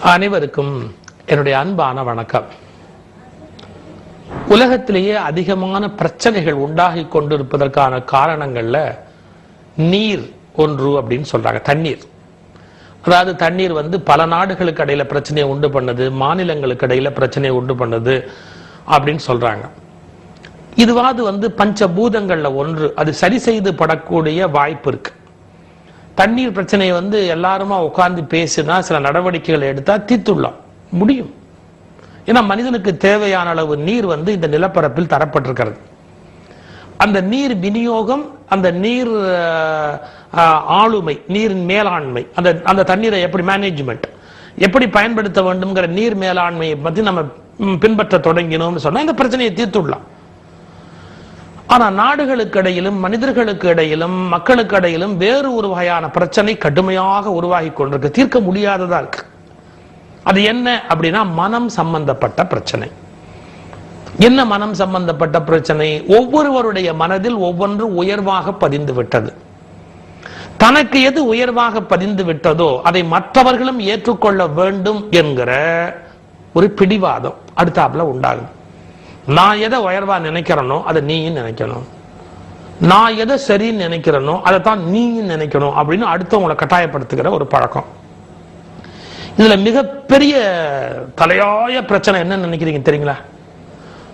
அனைவருக்கும் என்னுடைய அன்பான வணக்கம். உலகத்திலேயே அதிகமான பிரச்சனைகள் உண்டாகி கொண்டிருப்பதற்கான காரணங்கள்ல நீர் ஒன்று அப்படின்னு சொல்றாங்க. தண்ணீர், அதாவது தண்ணீர் பல நாடுகளுக்கு இடையில பிரச்சனையை உண்டு பண்ணது, மாநிலங்களுக்கு இடையில பிரச்சனையை உண்டு பண்ணது அப்படின்னு சொல்றாங்க. இதுவாது பஞ்சபூதங்கள்ல ஒன்று, அது சரி செய்து படக்கூடிய வாய்ப்பு இருக்கு. தண்ணீர் பிரச்சனையை எல்லாருமா உட்கார்ந்து பேசினா, சில நடவடிக்கைகள் எடுத்தா தீர்த்துள்ளலாம் முடியும். ஏன்னா மனிதனுக்கு தேவையான அளவு நீர் இந்த நிலப்பரப்பில் தரப்பட்டிருக்கிறது. அந்த நீர் விநியோகம், அந்த நீர் ஆளுமை, நீரின் மேலாண்மை, அந்த தண்ணீரை எப்படி மேனேஜ்மெண்ட், எப்படி பயன்படுத்த வேண்டும்ங்கிற நீர் மேலாண்மையை பத்தி நம்ம பின்பற்ற தொடங்கினோம்னு சொன்னா இந்த பிரச்சனையை தீர்த்துள்ளலாம். ஆனா நாடுகளுக்கு இடையிலும், மனிதர்களுக்கு இடையிலும், மக்களுக்கு இடையிலும் வேறு ஒரு வகையான பிரச்சனை கடுமையாக உருவாகி கொண்டிருக்கு, தீர்க்க முடியாததா இருக்கு. அது என்ன அப்படின்னா மனம் சம்பந்தப்பட்ட பிரச்சனை. என்ன மனம் சம்பந்தப்பட்ட பிரச்சனை? ஒவ்வொருவருடைய மனதில் ஒவ்வொன்று உயர்வாக பதிந்து விட்டது. தனக்கு எது உயர்வாக பதிந்து விட்டதோ அதை மற்றவர்களும் ஏற்றுக்கொள்ள வேண்டும் என்கிற ஒரு பிடிவாதம் அடுத்தாப்புல உண்டாகும். நான் எதை உயர்வா நினைக்கிறேனோ அதை நீயும் நினைக்கணும், நான் எதை சரின்னு நினைக்கிறேனோ அதைத்தான் நீயும் நினைக்கணும் அப்படின்னு அடுத்தவங்களை கட்டாயப்படுத்துகிற ஒரு பழக்கம். இதுல மிகப்பெரிய தலையாய பிரச்சனை என்ன நினைக்கிறீங்க தெரியுங்களா?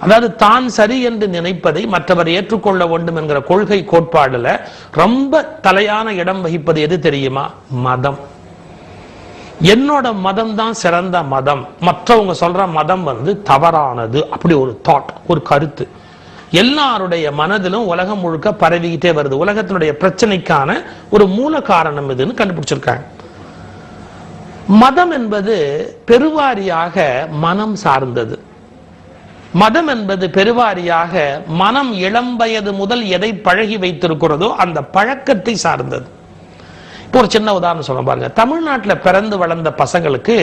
அதாவது தான் சரி என்று நினைப்பதை மற்றவர் ஏற்றுக்கொள்ள வேண்டும் என்கிற கொள்கை கோட்பாடுல ரொம்ப தலையான இடம் வகிப்பது எது தெரியுமா? மதம். என்னோட மதம் தான் சிறந்த மதம், மற்றவங்க சொல்ற மதம் தவறானது, அப்படி ஒரு தாட், ஒரு கருத்து எல்லாருடைய மனதிலும் உலகம் முழுக்க பரவிக்கிட்டே வருது. உலகத்தினுடைய பிரச்சனைக்கான ஒரு மூல காரணம் இதுன்னு கண்டுபிடிச்சிருக்காங்க. மதம் என்பது பெருவாரியாக மனம் சார்ந்தது. மதம் என்பது பெருவாரியாக மனம் இளம் வயது முதல் எதை பழகி வைத்திருக்கிறதோ அந்த பழக்கத்தை சார்ந்தது. ஒரு சின்ன உதாரணம் சொல்ல பாருங்க. தமிழ்நாட்டில் பிறந்து வளர்ந்த பசங்களுக்கு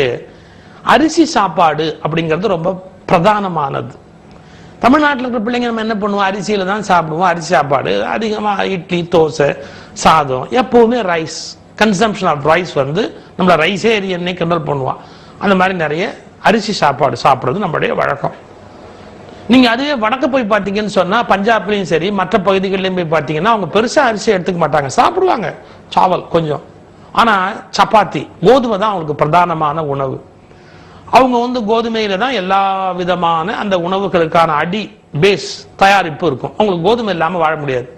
அரிசி சாப்பாடு அப்படிங்கிறது ரொம்ப பிரதானமானது. தமிழ்நாட்டில் இருக்கிற பிள்ளைங்க நம்ம என்ன பண்ணுவோம்? அரிசியில தான் சாப்பிடுவோம். அரிசி சாப்பாடு அதிகமாக இட்லி, தோசை, சாதம், எப்பவுமே ரைஸ், கன்சம்ஷன் ஆஃப் ரைஸ் நம்மள ரைஸே எரியன்னே கிண்டல் பண்ணுவான். அந்த மாதிரி நிறைய அரிசி சாப்பாடு சாப்பிடுறது நம்மளுடைய வழக்கம். நீங்க அதுவே வடக்க போய் பார்த்தீங்கன்னு சொன்னா, பஞ்சாப்லயும் சரி மற்ற பகுதிகளிலும் போய் பார்த்தீங்கன்னா அவங்க பெருசா அரிசி எடுத்துக்க மாட்டாங்க, சாப்பிடுவாங்க சாவல் கொஞ்சம். ஆனா சப்பாத்தி, கோதுமை தான் அவங்களுக்கு பிரதானமான உணவு. அவங்க கோதுமையில தான் எல்லா விதமான அந்த உணவுகளுக்கான அடி பேஸ் தயாரிப்பு இருக்கும். அவங்களுக்கு கோதுமை இல்லாம வாழ முடியாது.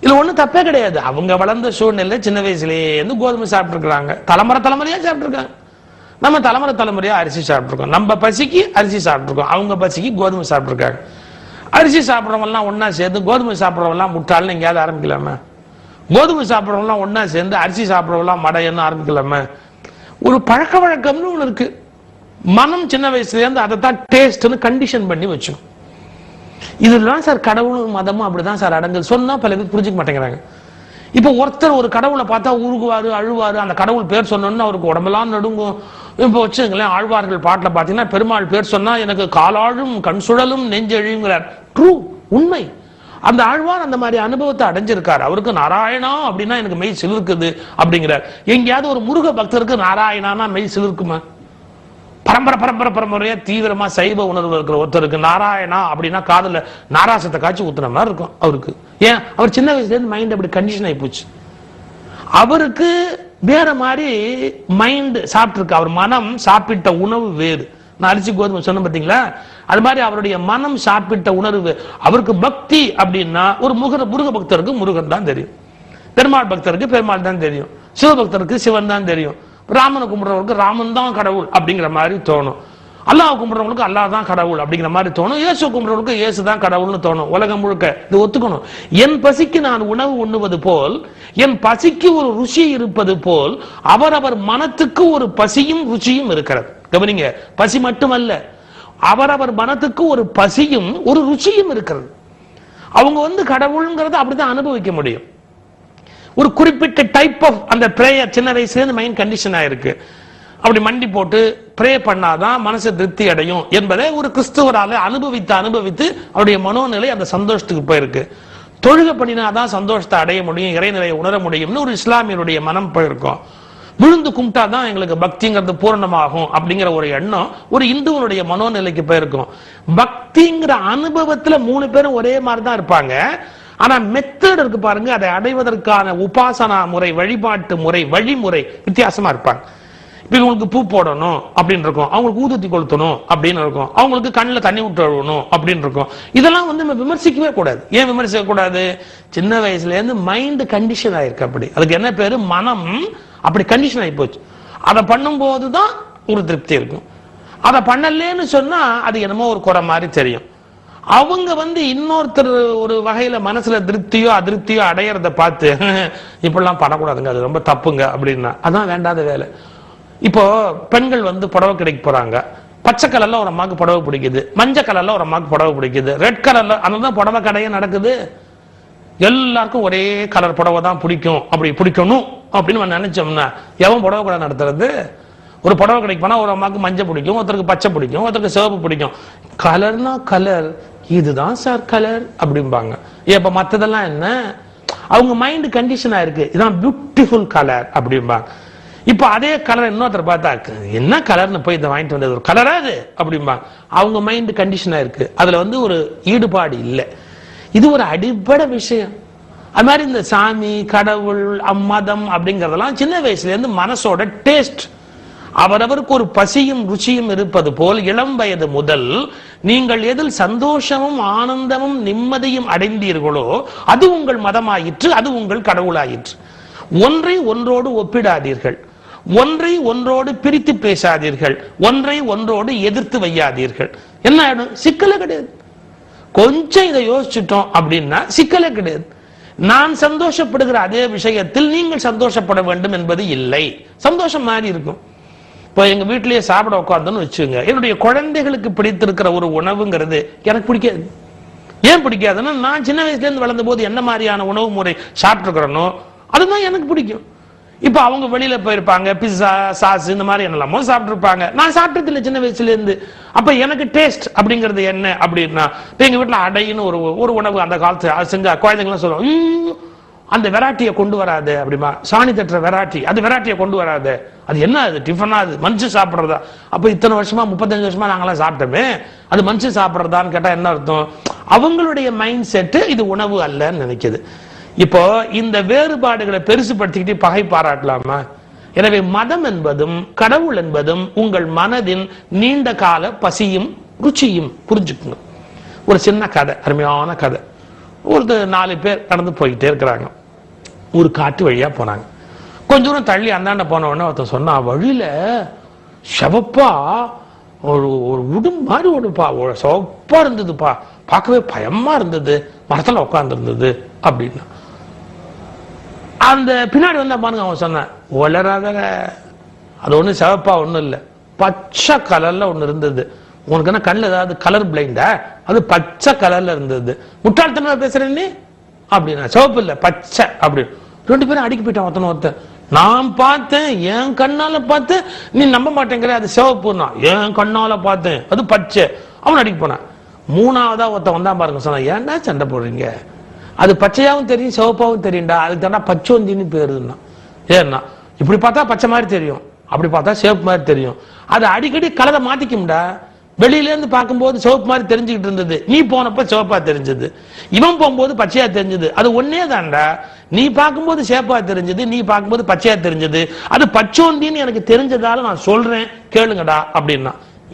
இதுல ஒண்ணு தப்பே கிடையாது. அவங்க வளர்ந்த சூழ்நிலை சின்ன வயசுலேயே கோதுமை சாப்பிட்டு இருக்காங்க, தலைமுறையா சாப்பிட்டு இருக்காங்க. நம்ம தலைமுறையா அரிசி சாப்பிட்டுருக்கோம். நம்ம பசிக்கு அரிசி சாப்பிட்டுருக்கோம், அவங்க பசிக்கு கோதுமை சாப்பிட்டுருக்காங்க. அரிசி சாப்பிட்றவங்க எல்லாம் ஒன்னா சேர்ந்து கோதுமை சாப்பிட்றவங்க எல்லாம் முட்டாள்னு எங்கேயாவது ஆரம்பிக்கலாமா? கோதுமை சாப்பிட்றவங்க எல்லாம் ஒன்னா சேர்ந்து அரிசி சாப்பிட்றவங்க எல்லாம் மடையன்னு ஆரம்பிக்கலாமா? ஒரு பழக்க வழக்கம்னு ஒண்ணு இருக்கு. மனம் சின்ன வயசுல இருந்து அதைத்தான் டேஸ்ட்னு கண்டிஷன் பண்ணி வச்சோம். இதெல்லாம் சார் கடவுளும் மதமும் அப்படிதான் சார் அடங்குது சொன்னா பல பேர் புரிஞ்சுக்க மாட்டேங்கிறாங்க. இப்ப ஒருத்தர் ஒரு கடவுளை பார்த்தா உருகுவாரு, அழுவாரு, அந்த கடவுள் பேர் சொன்னோன்னு அவருக்கு உடம்பெல்லாம் நடுங்கும். இப்ப வச்சுங்களேன், ஆழ்வார்கள் பாட்டுல பாத்தீங்கன்னா பெருமாள் பேர் சொன்னா எனக்கு காலாழும் கண் சுழலும் நெஞ்செழிங்கிறார். ட்ரூ, உண்மை. அந்த ஆழ்வார் அந்த மாதிரி அனுபவத்தை அடைஞ்சிருக்காரு. அவருக்கு நாராயணா அப்படின்னா எனக்கு மெய் சிலிர்க்குது அப்படிங்கிறார். எங்கேயாவது ஒரு முருக பக்தருக்கு நாராயணானா மெய் சிலிர்க்குமா? பரம்பரையா தீவிரமா சைவ உணர்வு இருக்கிற ஒருத்தருக்கு நாராயணா அப்படின்னா காதுல நாராசத்தை காய்ச்சி ஊத்துன மாதிரி இருக்கும் அவருக்கு. ஏன்? அவர் சின்ன வயசுல இருந்து மைண்ட் அப்படி கண்டிஷன் ஆகி போச்சு. அவருக்கு வேற மாதிரி மைண்ட் சாப்பிட்டு, அவர் மனம் சாப்பிட்ட உணவு வேறு. நான் அரிசி கோதுமை சொன்ன பாத்தீங்களா? அது மாதிரி அவருடைய மனம் சாப்பிட்ட உணர்வு. அவருக்கு பக்தி அப்படின்னா ஒரு முருக பக்தருக்கு முருகன் தான் தெரியும், பெருமாள் பக்தருக்கு பெருமாள் தான் தெரியும், சிவபக்தருக்கு சிவன் தான் தெரியும், ராமனை கும்பிடுறவங்களுக்கு ராமன் தான் கடவுள் அப்படிங்கிற மாதிரி தோணும், அல்லாஹ் கும்பிடுறவங்களுக்கு அல்லாஹ் தான் கடவுள் அப்படிங்கிற மாதிரி தோணும், இயேசு கும்பிடுறவங்களுக்கு இயேசு தான் கடவுள்னு தோணும். உலகம் முழுக்க இது ஒத்துக்கணும். என் பசிக்கு நான் உணவு உண்ணுவது போல், என் பசிக்கு ஒரு ருசி இருப்பது போல் அவரவர் மனத்துக்கு ஒரு பசியும் ருச்சியும் இருக்கிறது. கவனிங்க, பசி மட்டுமல்ல, அவரவர் மனத்துக்கு ஒரு பசியும் ஒரு ருச்சியும் இருக்கிறது. அவங்க கடவுள்ங்கிறத அப்படிதான் அனுபவிக்க முடியும். ஒரு குறிப்பிட்ட டைப் ஆஃப் அந்த பிரேயர் சின்ன வயசுல இருந்து மைண்ட் கண்டிஷன் ஆயிருக்கு. அப்படி மண்டி போட்டு ப்ரே பண்ணாதான் மனசு திருப்தி அடையும் என்பதை ஒரு கிறிஸ்துவரால அனுபவித்து அவருடைய மனோநிலை அந்த சந்தோஷத்துக்கு போயிருக்கு. தொழுகை பண்ணினாதான் சந்தோஷத்தை அடைய முடியும், இறைநிலையை உணர முடியும்னு ஒரு இஸ்லாமியருடைய மனம் போயிருக்கும். விழுந்து கும்பிட்டாதான் எங்களுக்கு பக்திங்கிறது பூரணமாகும் அப்படிங்கிற ஒரு எண்ணம் ஒரு இந்துவனுடைய மனோநிலைக்கு போயிருக்கும். பக்திங்கிற அனுபவத்துல 3 பேரும் ஒரே மாதிரி தான் இருப்பாங்க. ஆனா மெத்தட் இருக்கு பாருங்க, அதை அடைவதற்கான உபாசனா முறை, வழிபாட்டு முறை, வழிமுறை வித்தியாசமா இருப்பாங்க. இப்ப இவங்களுக்கு பூ போடணும் அப்படின்னு இருக்கும், அவங்களுக்கு ஊதுத்தி கொளுத்தணும் அப்படின்னு இருக்கும், அவங்களுக்கு கண்ணில் தண்ணி விட்டு அழுவணும் அப்படின்னு இருக்கும். இதெல்லாம் நம்ம விமர்சிக்கவே கூடாது. ஏன் விமர்சிக்க கூடாது? சின்ன வயசுல இருந்து மைண்ட் கண்டிஷன் ஆயிருக்கு. அப்படி அதுக்கு என்ன பேரு? மனம் அப்படி கண்டிஷன் ஆகி போச்சு. அதை பண்ணும்போதுதான் ஒரு திருப்தி இருக்கும். அதை பண்ணலேன்னு சொன்னா அது என்னமோ ஒரு குறை மாதிரி தெரியும். அவங்க இன்னொருத்தர் ஒரு வகையில மனசுல திருப்தியோ அதிருப்தியோ அடையறத பார்த்து இப்படிலாம் பண்ணக்கூடாதுங்க, அது ரொம்ப தப்புங்க அப்படின்னா அதான் வேண்டாத வேலை. இப்போ பெண்கள் புடவை கடைக்கு போறாங்க. பச்சை கலர்ல ஒரு அம்மாவுக்கு புடவை பிடிக்குது, மஞ்சள் கலர்ல ஒரு அம்மாவுக்கு புடவை பிடிக்குது, ரெட் கலர்ல அதான் புடவை கடையே நடக்குது. எல்லாருக்கும் ஒரே கலர் புடவை தான் பிடிக்கும், அப்படி பிடிக்கணும் அப்படின்னு நினைச்சோம்னா எவன் புடவை கடை நடத்துறது? ஒரு புடவை கடைக்கு போனா ஒரு அம்மாவுக்கு மஞ்சள் பிடிக்கும், ஒருத்தருக்கு பச்சை பிடிக்கும், ஒருத்தருக்கு சிவப்பு பிடிக்கும். கலர்னா கலர், இதுதான் சார் கலர் அப்படிம்பாங்க. இப்ப மத்ததெல்லாம் என்ன? அவங்க மைண்ட் கண்டிஷன் ஆயிருக்கு, இதான் பியூட்டிஃபுல் கலர் அப்படிம்பாங்க. இப்ப அதே கலர் இன்னொருத்தர் பார்த்தா என்ன கலர்னு போய் இதை வாங்கிட்டு வந்தது ஒரு கலரா அது அப்படிம்பாங்க. அவங்க மைண்ட் கண்டிஷன் ஆயிருக்கு, அதுல ஒரு ஈடுபாடு இல்லை. இது ஒரு அடிப்படை விஷயம். அது மாதிரி இந்த சாமி, கடவுள், மதம் அப்படிங்கறதெல்லாம் சின்ன வயசுல இருந்து மனசோட டேஸ்ட். அவரவருக்கு ஒரு பசியும் ருச்சியும் இருப்பது போல் இளம் வயது முதல் நீங்கள் எதில் சந்தோஷமும் ஆனந்தமும் நிம்மதியும் அடைந்தீர்களோ அது உங்கள் மதமாயிற்று, அது உங்கள் கடவுளாயிற்று. ஒன்றை ஒன்றோடு ஒப்பிடாதீர்கள், ஒன்றை ஒன்றோடு பிரித்து பேசாதீர்கள், ஒன்றை ஒன்றோடு எதிர்த்து வையாதீர்கள். என்ன ஆயிடும்? சிக்கலே கிடையாது. கொஞ்சம் இதை யோசிச்சுட்டோம் அப்படின்னா சிக்கலே கிடையாது. நான் சந்தோஷப்படுகிற அதே விஷயத்தில் நீங்கள் சந்தோஷப்பட வேண்டும் என்பது இல்லை. சந்தோஷம் மாறி இருக்கும். இப்போ எங்க வீட்டிலேயே சாப்பிட உட்கார்ந்தோன்னு வச்சுங்க, என்னுடைய குழந்தைகளுக்கு பிடித்திருக்கிற ஒரு உணவுங்கிறது எனக்கு பிடிக்காது. ஏன் பிடிக்காதுன்னா, நான் சின்ன வயசுல இருந்து வளர்ந்த போது என்ன மாதிரியான உணவு முறை சாப்பிட்டுருக்கிறனோ அதுதான் எனக்கு பிடிக்கும். இப்ப அவங்க வெளியில போயிருப்பாங்க, பிஸ்ஸா, சாஸ் இந்த மாதிரி என்னெல்லாமோ சாப்பிட்டு இருப்பாங்க. நான் சாப்பிட்டது இல்லை சின்ன வயசுல இருந்து. அப்ப எனக்கு டேஸ்ட் அப்படிங்கிறது என்ன அப்படின்னா, எங்க வீட்டுல அடைன்னு ஒரு உணவு அந்த காலத்து செஞ்சா குழந்தைங்களாம் சொல்லுவோம், அந்த வெரைட்டியை கொண்டு வராது அப்படிமா, சாணி தட்டுற வெரைட்டி, அது வெரைட்டியை கொண்டு வராது, அது என்ன, அது டிஃபனா, அது மனுஷன் சாப்பிட்றதா? அப்ப இத்தனை வருஷமா 35 வருஷமா நாங்களாம் சாப்பிட்டோமே, அது மனுஷன் சாப்பிட்றதான்னு கேட்டா என்ன அர்த்தம்? அவங்களுடைய மைண்ட் செட்டு இது உணவு அல்லன்னு நினைக்குது. இப்போ இந்த வேறுபாடுகளை பெருசுபடுத்திக்கிட்டு பகை பாராட்டலாமா? எனவே மதம் என்பதும் கடவுள் என்பதும் உங்கள் மனதின் நீண்ட கால பசியும் ருச்சியும். புரிஞ்சுக்குங்க. ஒரு சின்ன கதை, அருமையான கதை. ஒரு 4 பேர் நடந்து போய்கிட்டே இருக்கிறாங்க. ஒரு காட்டு வழியா போனாங்க. கொஞ்ச தூரம் தள்ளி அந்தாண்ட போன உடனே ஒருத்தன் சொன்னா, வழியில செவப்பா ஒரு உடும் மாதிரி ஒடுப்பா, சிவப்பா இருந்ததுப்பா, பார்க்கவே பயமா இருந்தது, மரத்துல உட்கார்ந்து இருந்தது அப்படின்னா. அந்த பின்னாடி பாருங்க, அவன் சொன்ன, வளராத, அது ஒண்ணு சிவப்பா ஒண்ணும் இல்லை, பச்சை கலர்ல ஒண்ணு இருந்தது. உனக்கு என்ன கண்ணில் ஏதாவது கலர் பிளைண்டா? அது பச்சை கலர்ல இருந்தது. முட்டாள்தனமா பேசுறேன் நீ அப்படின்னா, சிவப்பு இல்ல பச்சை அப்படி. 2 பேரும் அடிக்க போயிட்டான் ஒருத்தன். நான் பார்த்தேன், என் கண்ணால பார்த்தேன், நீ நம்ப மாட்டேங்கிற, அது சிவப்புன்னா. என் கண்ணால பார்த்தேன், அது பச்சை. அவன் அடிக்க போனான். 3ஆவதா ஒருத்தன் வந்தான் பாருங்க, சொன்னா, ஏன்டா சண்டை போடுறீங்க? அது பச்சையாவும் தெரியும் சிவப்பாவும் தெரியும்டா, அதுக்கு தாண்டா பச்சோந்தின்னு பேருன்னா. ஏன்னா இப்படி பார்த்தா பச்சை மாதிரி தெரியும், அப்படி பார்த்தா சிவப்பு மாதிரி தெரியும். அது அடிக்கடி கலரை மாத்திக்கும்டா. வெளியில இருந்து பார்க்கும்போது சிவப்பு மாதிரி தெரிஞ்சுக்கிட்டு இருந்தது, நீ போனப்ப சிவப்பா தெரிஞ்சது. இவன் போகும்போது பச்சையா தெரிஞ்சது. அது ஒன்னே தான்டா. நீ பார்க்கும்போது சிவப்பா தெரிஞ்சது, நீ பார்க்கும்போது பச்சையா தெரிஞ்சது. அது பச்சோந்தின்னு எனக்கு தெரிஞ்சதால நான் சொல்றேன், கேளுங்கடா அப்படின்னா.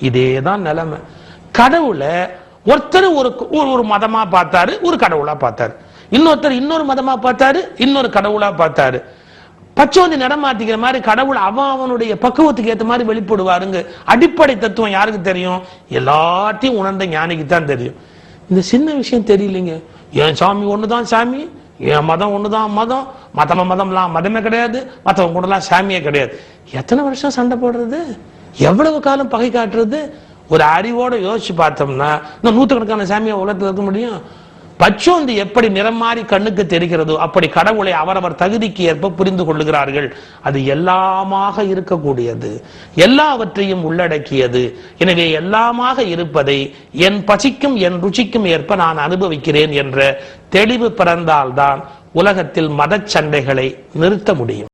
இதேதான் நிலைமை. கடவுளை ஒருத்தர் ஒரு மதமா பார்த்தாரு, ஒரு கடவுளா பார்த்தாரு. இன்னொருத்தர் இன்னொரு மதமா பார்த்தாரு, இன்னொரு கடவுளா பார்த்தாரு. பச்சோந்தி நடம் மாத்திக்கிற மாதிரி கடவுள் அவனுடைய பக்குவத்துக்கு ஏற்ற மாதிரி வெளிப்படுவாருங்க. அடிப்படை தத்துவம் யாருக்கு தெரியும்? எல்லாத்தையும் உணர்ந்த ஞானிக்கு தான் தெரியும். இந்த சின்ன விஷயம் தெரியலீங்க. என் சாமி ஒண்ணுதான் சாமி, என் மதம் ஒண்ணுதான் மதம், மதம்லாம் மதமே கிடையாது, மத்தவங்க கூடலாம் சாமியே கிடையாது. எத்தனை வருஷம் சண்டை போடுறது? எவ்வளவு காலம் பகை காட்டுறது? ஒரு அறிவோட யோசிச்சு பார்த்தோம்னா இன்னும் 100கணக்கான சாமியை உலகத்தில் இருக்க முடியும். பச்சோந்தி எப்படி நிறம் மாறி கண்ணுக்கு தெரிகிறதோ அப்படி கடவுளை அவரவர் தகுதிக்கு ஏற்ப புரிந்து கொள்ளுகிறார்கள். அது எல்லாமாக இருக்கக்கூடியது, எல்லாவற்றையும் உள்ளடக்கியது. எனவே எல்லாமாக இருப்பதை என் பசிக்கும் என் ருச்சிக்கும் ஏற்ப நான் அனுபவிக்கிறேன் என்ற தெளிவு பிறந்தால்தான் உலகத்தில் மத சண்டைகளை நிறுத்த முடியும்.